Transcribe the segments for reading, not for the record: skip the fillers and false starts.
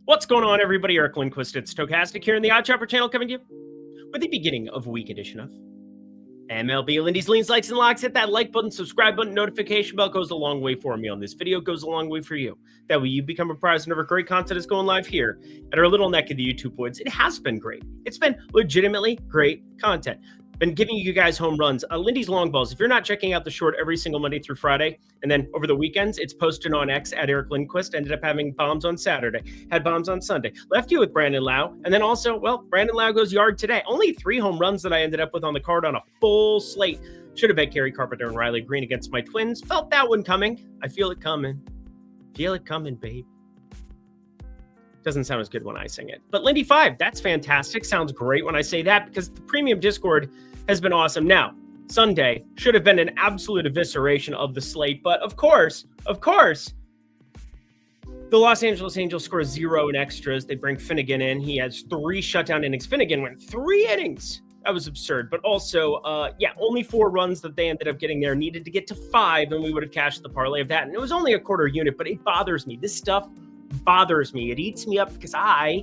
What's going on, everybody? Eric Lindquist at Stochastic here in the Odd Chopper channel, coming to you with the beginning of week edition of MLB. Lindy's Leans, Likes, and Locks. Hit that like button, subscribe button, notification bell goes a long way for me on this video, goes a long way for you. That way you become apprised whenever great content is going live here at our little neck of the YouTube woods. It has been great. It's been legitimately great content. Been giving you guys home runs. Lindy's long balls. If you're not checking out the short every single Monday through Friday, and then over the weekends, it's posted on X at Eric Lindquist. Ended up having bombs on Saturday, had bombs on Sunday. Left you with Brandon Lau, and then also, well, Brandon Lau goes yard today. Only 3 home runs that I ended up with on the card on a full slate. Should have bet Gary Carpenter and Riley Green against my Twins. Felt that one coming. I feel it coming. Feel it coming, babe. Doesn't sound as good when I sing it. But Lindy 5, that's fantastic. Sounds great when I say that because the premium Discord has been awesome. Now, Sunday should have been an absolute evisceration of the slate. But of course, the Los Angeles Angels score 0 in extras. They bring Finnegan in. He has 3 shutdown innings. Finnegan went 3 innings. That was absurd. But also, only 4 runs that they ended up getting there. Needed to get to 5, and we would have cashed the parlay of that. And it was only a quarter unit, but it bothers me. This stuff bothers me. It eats me up because I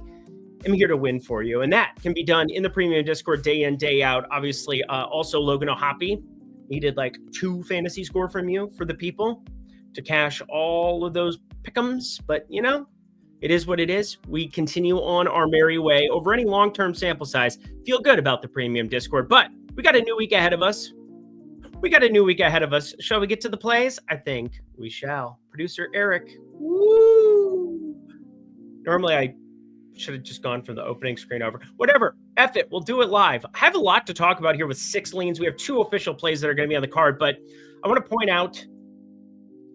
am here to win for you. And that can be done in the premium Discord day in, day out. Obviously, also Logan O'Hoppe needed like 2 fantasy score from you for the people to cash all of those pick'ems. But, you know, it is what it is. We continue on our merry way over any long-term sample size. Feel good about the premium Discord, but we got a new week ahead of us. Shall we get to the plays? I think we shall. Producer Eric. Woo! Normally, I should have just gone from the opening screen over. Whatever. F it. We'll do it live. I have a lot to talk about here with 6 leans. We have 2 official plays that are going to be on the card, but I want to point out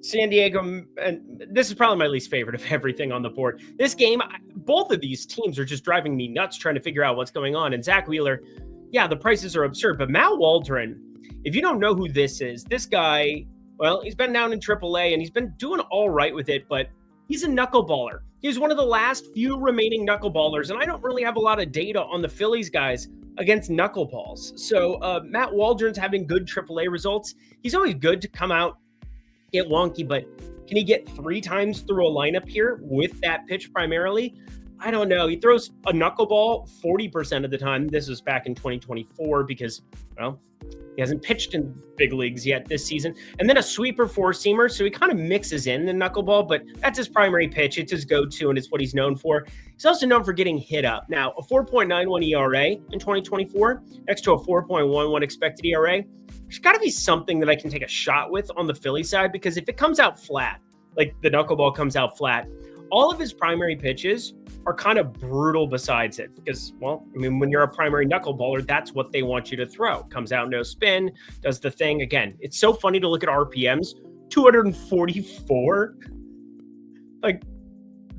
San Diego, and this is probably my least favorite of everything on the board. This game, both of these teams are just driving me nuts trying to figure out what's going on. And Zach Wheeler, yeah, the prices are absurd, but Matt Waldron, if you don't know who this is, this guy, well, he's been down in AAA and he's been doing all right with it, but he's a knuckleballer. He's one of the last few remaining knuckleballers, and I don't really have a lot of data on the Phillies guys against knuckleballs. So Matt Waldron's having good AAA results. He's always good to come out, get wonky, but can he get 3 times through a lineup here with that pitch primarily? I don't know. He throws a knuckleball 40% of the time. This was back in 2024 because, well, he hasn't pitched in big leagues yet this season. And then a sweeper 4-seamer. So he kind of mixes in the knuckleball, but that's his primary pitch. It's his go-to, and it's what he's known for. He's also known for getting hit up. Now, a 4.91 ERA in 2024 next to a 4.11 expected ERA. There's got to be something that I can take a shot with on the Philly side, because if it comes out flat, like the knuckleball comes out flat, all of his primary pitches are kind of brutal besides it because, well, I mean, when you're a primary knuckleballer, that's what they want you to throw. Comes out no spin, does the thing. Again, it's so funny to look at RPMs, 244. Like,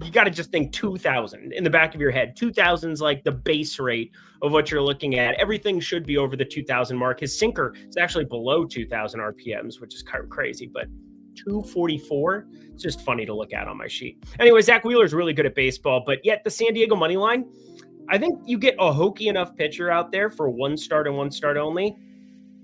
you got to just think 2,000 in the back of your head. 2,000 is like the base rate of what you're looking at. Everything should be over the 2,000 mark. His sinker is actually below 2,000 RPMs, which is kind of crazy, but 244. It's just funny to look at on my sheet. Anyway, Zach Wheeler is really good at baseball, but yet the San Diego money line, I think you get a hokey enough pitcher out there for 1 start and 1 start only.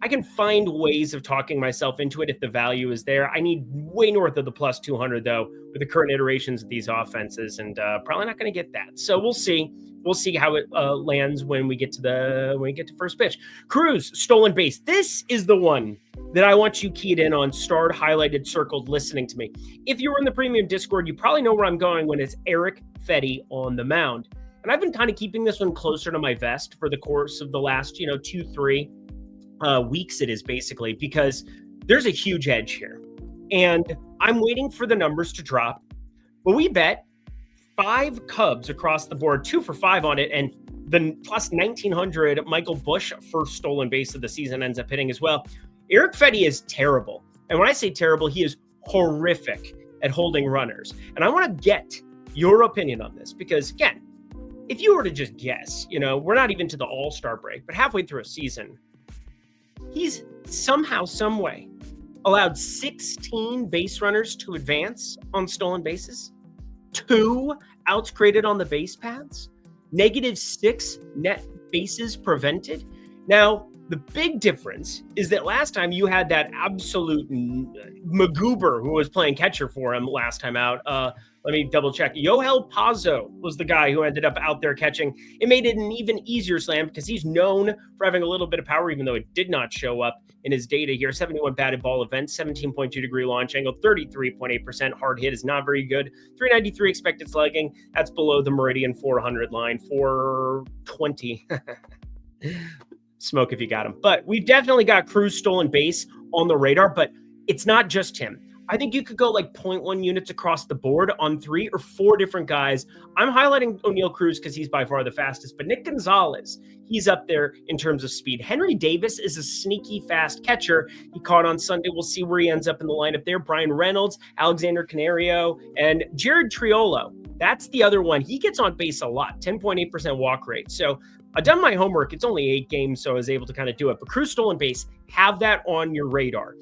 I can find ways of talking myself into it if the value is there. I need way north of the plus 200 though with the current iterations of these offenses, and probably not going to get that. So we'll see. We'll see how it lands when we get to first pitch. Cruz, stolen base. This is the one that I want you keyed in on, starred, highlighted, circled, listening to me. If you were in the premium Discord, you probably know where I'm going when it's Eric Fetty on the mound. And I've been kind of keeping this one closer to my vest for the course of the last, 2-3 weeks it is basically, because there's a huge edge here. And I'm waiting for the numbers to drop. But we bet 5 Cubs across the board, 2 for 5 on it, and the plus 1,900 Michael Busch first stolen base of the season ends up hitting as well. Eric Fetty is terrible. And when I say terrible, he is horrific at holding runners. And I want to get your opinion on this because, again, if you were to just guess, we're not even to the All-Star break, but halfway through a season, he's somehow, some way allowed 16 base runners to advance on stolen bases, 2 outs created on the base paths, -6 net bases prevented. Now, The big difference is that last time you had that absolute MacGuber who was playing catcher for him last time out. Let me double check. Yoel Pazzo was the guy who ended up out there catching. It made it an even easier slam because he's known for having a little bit of power, even though it did not show up in his data here. 71 batted ball event, 17.2 degree launch angle, 33.8% hard hit is not very good. 393 expected slugging. That's below the Meridian 400 line. 420. Smoke if you got him. But we've definitely got Cruz stolen base on the radar, but it's not just him. I think you could go like 0.1 units across the board on 3 or 4 different guys. I'm highlighting O'Neal Cruz because he's by far the fastest, but Nick Gonzalez, he's up there in terms of speed. Henry Davis is a sneaky fast catcher. He caught on Sunday. We'll see where he ends up in the lineup there. Brian Reynolds, Alexander Canario, and Jared Triolo. That's the other one. He gets on base a lot, 10.8% walk rate. So I've done my homework. It's only 8 games, so I was able to kind of do it. But Cruz stolen base, have that on your radar.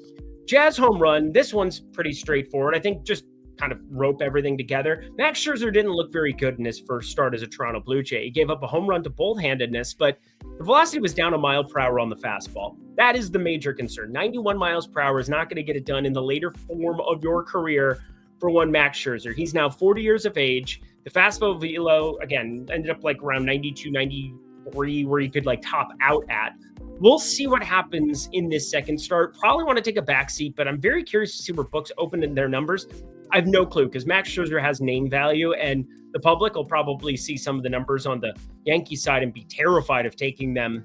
Jazz home run, this one's pretty straightforward. I think just kind of rope everything together. Max Scherzer didn't look very good in his first start as a Toronto Blue Jay. He gave up a home run to bold-handedness, but the velocity was down a mile per hour on the fastball. That is the major concern. 91 miles per hour is not going to get it done in the later form of your career for one Max Scherzer. He's now 40 years of age. The fastball velo, again, ended up like around 92, 93, where he could like top out at. We'll see what happens in this second start. Probably want to take a backseat, but I'm very curious to see where books open in their numbers. I have no clue because Max Scherzer has name value, and the public will probably see some of the numbers on the Yankee side and be terrified of taking them.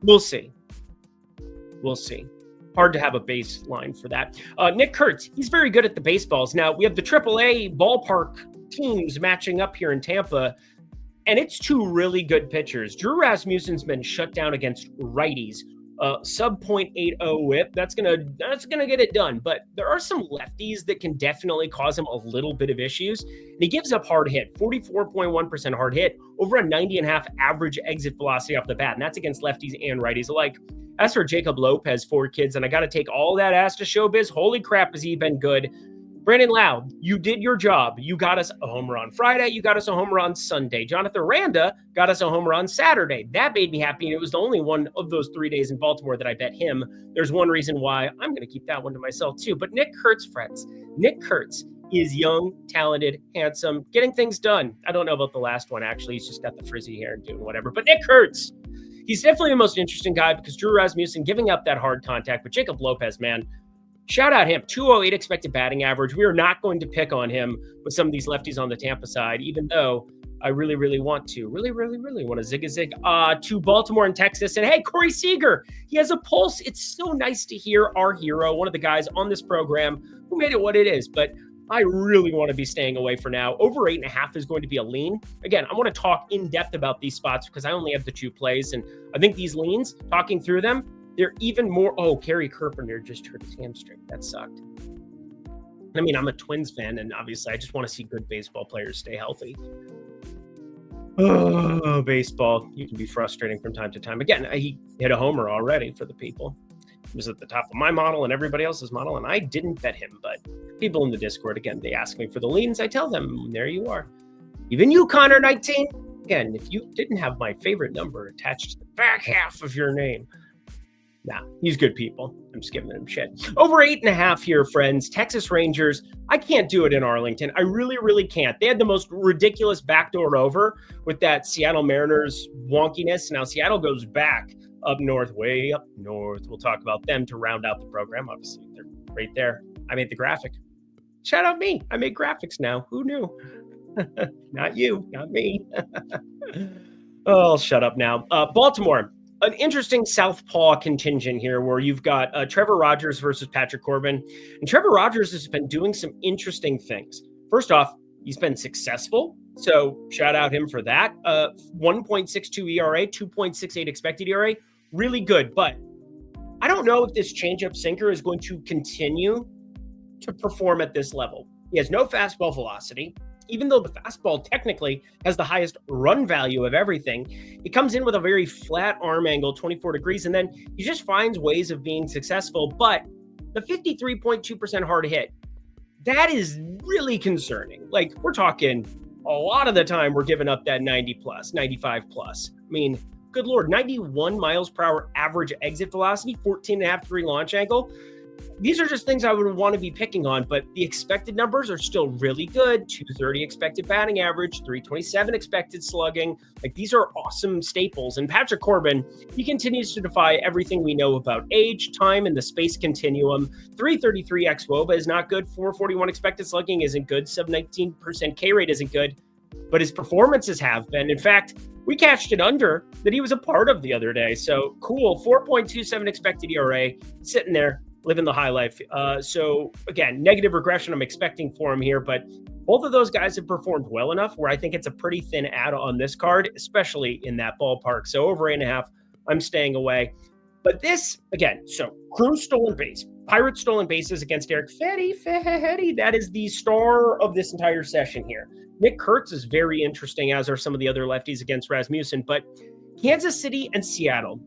We'll see. We'll see. Hard to have a baseline for that. Nick Kurtz, he's very good at the baseballs. Now, we have the AAA ballpark teams matching up here in Tampa, and it's 2 really good pitchers. Drew Rasmussen's been shut down against righties. Sub .80 whip. That's gonna get it done. But there are some lefties that can definitely cause him a little bit of issues. And he gives up hard hit, 44.1% hard hit, over a 90.5 average exit velocity off the bat. And that's against lefties and righties alike. As for Jacob Lopez, 4 kids, and I got to take all that ass to showbiz. Holy crap, has he been good? Brandon Lowe, you did your job. You got us a home run Friday. You got us a home run Sunday. Jonathan Randa got us a home run Saturday. That made me happy. And it was the only one of those 3 days in Baltimore that I bet him. There's one reason why I'm going to keep that one to myself too. But Nick Kurtz, friends, Nick Kurtz is young, talented, handsome, getting things done. I don't know about the last one, actually. He's just got the frizzy hair and doing whatever. But Nick Kurtz, he's definitely the most interesting guy because Drew Rasmussen giving up that hard contact. But Jacob Lopez, man, shout out him, 208 expected batting average. We are not going to pick on him with some of these lefties on the Tampa side, even though I really want to. Really want to zig a zig to Baltimore and Texas. And hey, Corey Seager, he has a pulse. It's so nice to hear our hero, one of the guys on this program who made it what it is. But I really want to be staying away for now. Over 8.5 is going to be a lean. Again, I want to talk in depth about these spots because I only have the 2 plays. And I think these leans, talking through them, they're even more. Oh, Kerry Carpenter just hurt his hamstring. That sucked. I mean, I'm a Twins fan, and obviously I just want to see good baseball players stay healthy. Oh, baseball. You can be frustrating from time to time. Again, he hit a homer already for the people. He was at the top of my model and everybody else's model, and I didn't bet him. But people in the Discord, again, they ask me for the leans. I tell them, there you are. Even you, Connor 19. Again, if you didn't have my favorite number attached to the back half of your name, nah, he's good people. I'm just giving them shit. Over 8.5 here, friends. Texas Rangers. I can't do it in Arlington. I really can't. They had the most ridiculous backdoor over with that Seattle Mariners wonkiness. Now Seattle goes back up north, way up north. We'll talk about them to round out the program. Obviously, they're right there. I made the graphic. Shout out me. I made graphics now. Who knew? Not you, not me. Oh, I'll shut up now. Baltimore. An interesting southpaw contingent here where you've got Trevor Rogers versus Patrick Corbin. And Trevor Rogers has been doing some interesting things. First off, he's been successful. So shout out him for that. 1.62 ERA, 2.68 expected ERA. Really good. But I don't know if this changeup sinker is going to continue to perform at this level. He has no fastball velocity. Even though the fastball technically has the highest run value of everything, it comes in with a very flat arm angle, 24 degrees, and then he just finds ways of being successful. But the 53.2% hard hit, that is really concerning. Like, we're talking a lot of the time we're giving up that 90 plus, 95 plus. I mean, good Lord, 91 miles per hour average exit velocity, 14.5 degree launch angle. These are just things I would want to be picking on, but the expected numbers are still really good. 230 expected batting average, 327 expected slugging. Like, these are awesome staples. And Patrick Corbin, he continues to defy everything we know about age, time, and the space continuum. 333 xWOBA is not good. 441 expected slugging isn't good. Sub 19% K rate isn't good, but his performances have been. In fact, we catched it under that he was a part of the other day. So cool. 4.27 expected ERA, sitting there, living the high life. So again, negative regression I'm expecting for him here, but both of those guys have performed well enough where I think it's a pretty thin ad on this card, especially in that ballpark. So over 8.5, I'm staying away. But this, again, so Crew stolen base, Pirates stolen bases against Eric Fetty. That is the star of this entire session here. Nick Kurtz is very interesting, as are some of the other lefties against Rasmussen. But Kansas City and Seattle,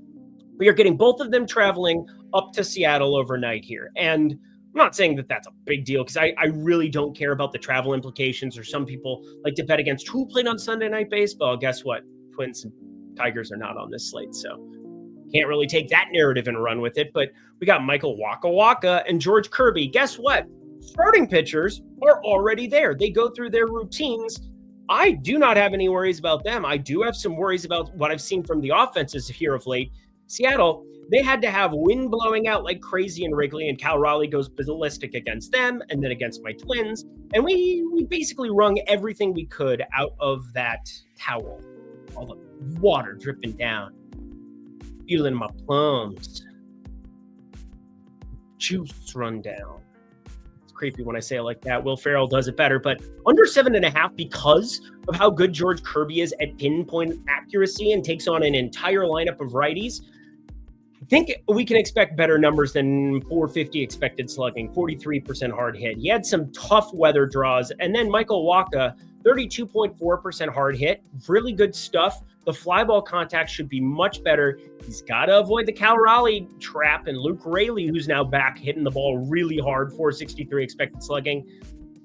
we are getting both of them traveling up to Seattle overnight here. And I'm not saying that that's a big deal because I really don't care about the travel implications, or some people like to bet against who played on Sunday Night Baseball. Guess what? Twins and Tigers are not on this slate, so can't really take that narrative and run with it. But we got Michael Waka Waka and George Kirby. Guess what? Starting pitchers are already there. They go through their routines. I do not have any worries about them. I do have some worries about what I've seen from the offenses here of late. Seattle, they had to have wind blowing out like crazy in Wrigley, and Cal Raleigh goes ballistic against them and then against my Twins. And we basically wrung everything we could out of that towel. All the water dripping down. Feeling my plums. Juice run down. It's creepy when I say it like that. Will Ferrell does it better, but under 7.5 because of how good George Kirby is at pinpoint accuracy and takes on an entire lineup of righties. I think we can expect better numbers than 450 expected slugging, 43% hard hit. He had some tough weather draws. And then Michael Waka, 32.4% hard hit. Really good stuff. The fly ball contact should be much better. He's got to avoid the Cal Raleigh trap and Luke Raley, who's now back hitting the ball really hard, 463 expected slugging.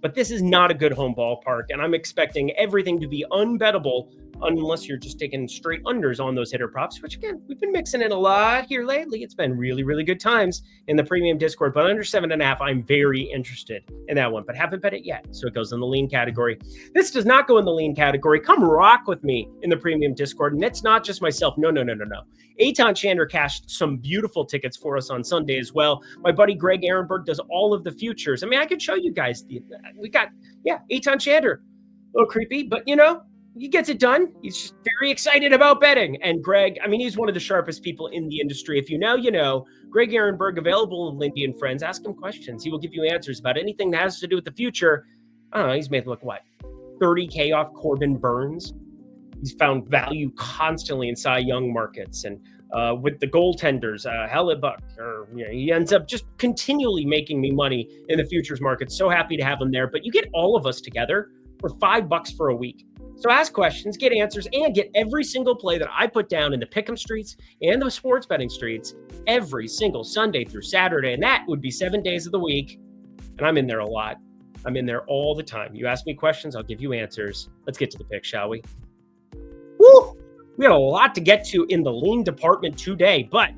But this is not a good home ballpark, and I'm expecting everything to be unbettable unless you're just taking straight unders on those hitter props, which, again, we've been mixing it a lot here lately. It's been really, really good times in the premium Discord, but under 7.5, I'm very interested in that one, but haven't bet it yet, so it goes in the lean category. This does not go in the lean category. Come rock with me in the premium Discord, and it's not just myself. No. Eitan Shander cashed some beautiful tickets for us on Sunday as well. My buddy Greg Ehrenberg does all of the futures. I mean, I could show you guys. We got, Eitan Shander. A little creepy, but, he gets it done. He's just very excited about betting. And Greg, I mean, he's one of the sharpest people in the industry. If you know, you know. Greg Ehrenberg, available in Lindy and Friends. Ask him questions. He will give you answers about anything that has to do with the future. I don't know. He's made, look, what, 30K off Corbin Burns. He's found value constantly in Cy Young markets. And with the goaltenders, Hellebuck, he ends up just continually making me money in the futures market. So happy to have him there. But you get all of us together for $5 for a week. So ask questions, get answers, and get every single play that I put down in the pick'em streets and the sports betting streets every single Sunday through Saturday. And that would be 7 days of the week. And I'm in there a lot. I'm in there all the time. You ask me questions, I'll give you answers. Let's get to the pick, shall we? Woo! We had a lot to get to in the lean department today, but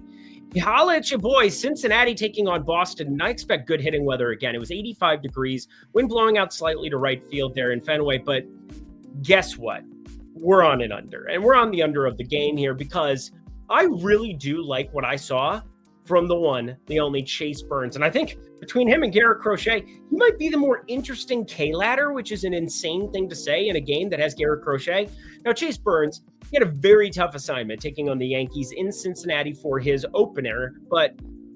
holla at your boys. Cincinnati taking on Boston, and I expect good hitting weather again. It was 85 degrees, wind blowing out slightly to right field there in Fenway, but guess what? We're on an under, and we're on the under of the game here because I really do like what I saw from the one, the only Chase Burns. And I think between him and Garrett Crochet, he might be the more interesting K-ladder, which is an insane thing to say in a game that has Garrett Crochet. Now, Chase Burns, he had a very tough assignment taking on the Yankees in Cincinnati for his opener, but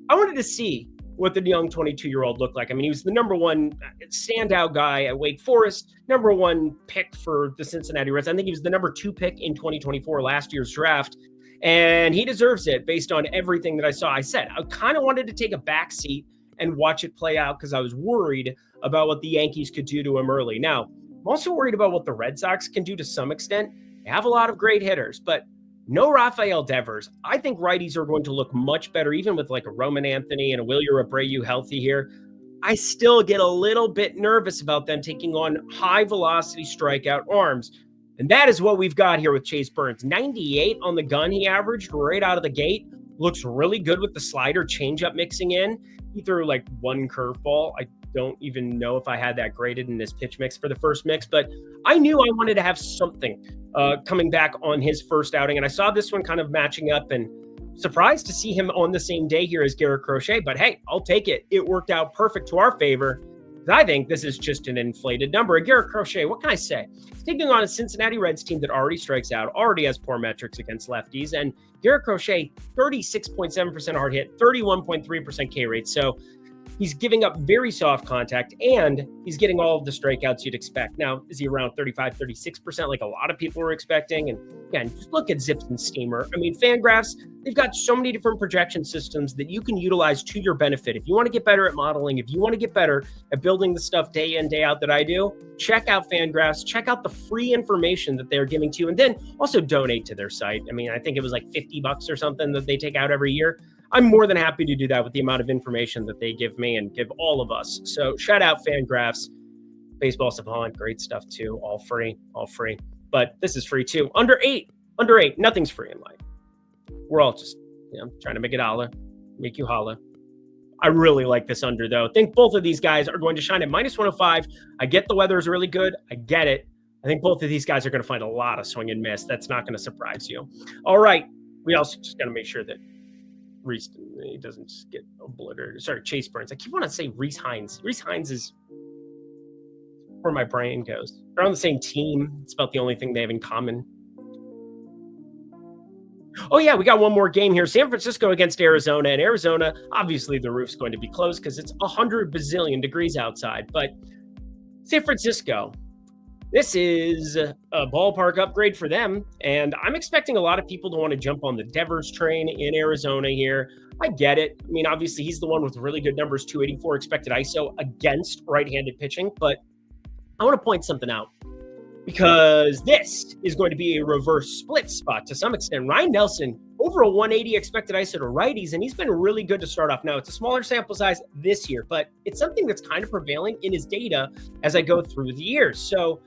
I wanted to see what the young 22-year-old looked like. I mean, he was the number one standout guy at Wake Forest, number one pick for the Cincinnati Reds. I think he was the number 2 pick in 2024, last year's draft. And he deserves it based on everything that I saw. I said, I kind of wanted to take a back seat and watch it play out because I was worried about what the Yankees could do to him early. Now, I'm also worried about what the Red Sox can do to some extent. They have a lot of great hitters, but no Rafael Devers. I think righties are going to look much better, even with like a Roman Anthony and a Wilyer Abreu healthy here. I still get a little bit nervous about them taking on high velocity strikeout arms. And that is what we've got here with Chase Burns. 98 on the gun he averaged right out of the gate. Looks really good with the slider changeup mixing in. He threw like one curveball. I don't even know if I had that graded in this pitch mix for the first mix, but I knew I wanted to have something coming back on his first outing. And I saw this one kind of matching up, and surprised to see him on the same day here as Garrett Crochet, but hey, I'll take it. It worked out perfect to our favor. I think this is just an inflated number. And Garrett Crochet, what can I say? He's taking on a Cincinnati Reds team that already strikes out, already has poor metrics against lefties. And Garrett Crochet, 36.7% hard hit, 31.3% K rate. So he's giving up very soft contact, and he's getting all of the strikeouts you'd expect. Now, is he around 35, 36% like a lot of people were expecting? And again, just look at Zips and Steamer. I mean, Fangraphs, they've got so many different projection systems that you can utilize to your benefit. If you want to get better at modeling, if you want to get better at building the stuff day in, day out that I do, check out Fangraphs, check out the free information that they're giving to you, and then also donate to their site. I mean, I think it was like $50 or something that they take out every year. I'm more than happy to do that with the amount of information that they give me and give all of us. So shout out Fangraphs, Baseball Savant, great stuff too. All free. But this is free too. Under eight, nothing's free in life. We're all just, trying to make it holla, make you holla. I really like this under though. I think both of these guys are going to shine at -105. I get the weather is really good. I get it. I think both of these guys are going to find a lot of swing and miss. That's not going to surprise you. All right. We also just got to make sure that Reese, he doesn't just get obliterated. Sorry, Chase Burns. I keep wanting to say Reese Hines. Reese Hines is where my brain goes. They're on the same team. It's about the only thing they have in common. Oh, yeah, we got one more game here. San Francisco against Arizona. And Arizona, obviously the roof's going to be closed because it's 100 bazillion degrees outside. But San Francisco, this is a ballpark upgrade for them, and I'm expecting a lot of people to want to jump on the Devers train in Arizona here. I get it. I mean, obviously, he's the one with really good numbers, 284 expected ISO against right-handed pitching, but I want to point something out because this is going to be a reverse split spot to some extent. Ryan Nelson, over a 180 expected ISO to righties, and he's been really good to start off. Now, it's a smaller sample size this year, but it's something that's kind of prevailing in his data as I go through the years. So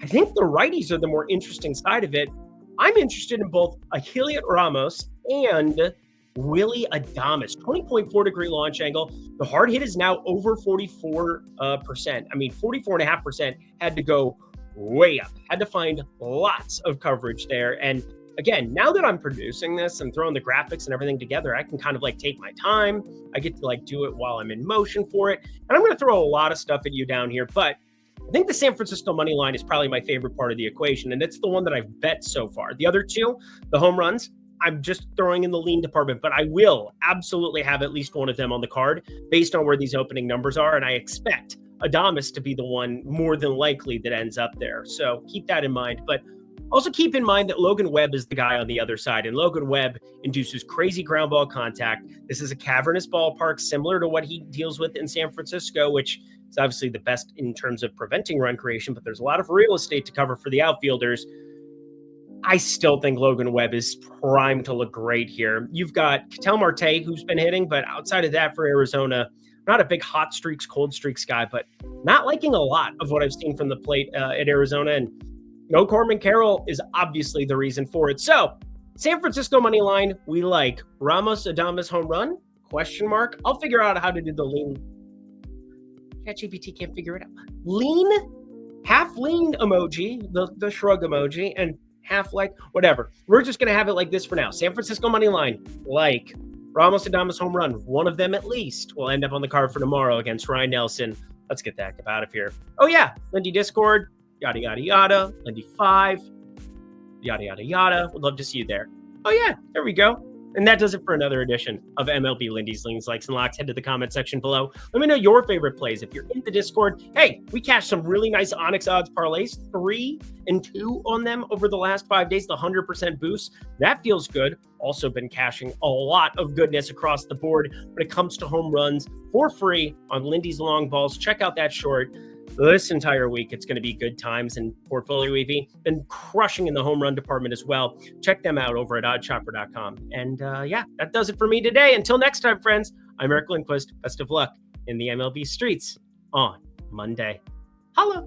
I think the righties are the more interesting side of it. I'm interested in both Heliot Ramos and Willy Adames. 20.4 degree launch angle. The hard hit is now over 44%. I mean, 44.5% had to go way up. Had to find lots of coverage there. And again, now that I'm producing this and throwing the graphics and everything together, I can kind of like take my time. I get to like do it while I'm in motion for it. And I'm going to throw a lot of stuff at you down here, but I think the San Francisco money line is probably my favorite part of the equation, and it's the one that I've bet so far. The other two, the home runs, I'm just throwing in the lean department, but I will absolutely have at least one of them on the card based on where these opening numbers are, and I expect Adames to be the one more than likely that ends up there. So keep that in mind, but also keep in mind that Logan Webb is the guy on the other side, and Logan Webb induces crazy ground ball contact. This is a cavernous ballpark similar to what he deals with in San Francisco, which is obviously the best in terms of preventing run creation, but there's a lot of real estate to cover for the outfielders. I still think Logan Webb is primed to look great here. You've got Ketel Marte, who's been hitting, but outside of that for Arizona, not a big hot streaks, cold streaks guy, but not liking a lot of what I've seen from the plate at Arizona. And no Corbin Carroll is obviously the reason for it. So San Francisco money line, we like. Ramos, Adames home run? Question mark. I'll figure out how to do the lean. ChatGPT can't figure it out. Lean, half lean emoji, the shrug emoji, and half like whatever. We're just gonna have it like this for now. San Francisco money line, like Ramos, Adames home run. One of them at least will end up on the card for tomorrow against Ryan Nelson. Let's get that out of here. Oh yeah, Lindy Discord, yada yada yada. Lindy 5, yada yada yada. Would love to see you there. Oh yeah, there we go. And that does it for another edition of MLB Lindy's Leans, Likes, and Locks. Head to the comment section below. Let me know your favorite plays. If you're in the Discord, hey, we cashed some really nice Onyx odds parlays, 3 and 2 on them over the last 5 days, the 100% boost. That feels good. Also been cashing a lot of goodness across the board when it comes to home runs for free on Lindy's Long Balls. Check out that short. This entire week, it's going to be good times, and Portfolio EV been crushing in the home run department as well. Check them out over at oddchopper.com. And yeah, that does it for me today. Until next time, friends, I'm Eric Lindquist. Best of luck in the MLB streets on Monday. Holla!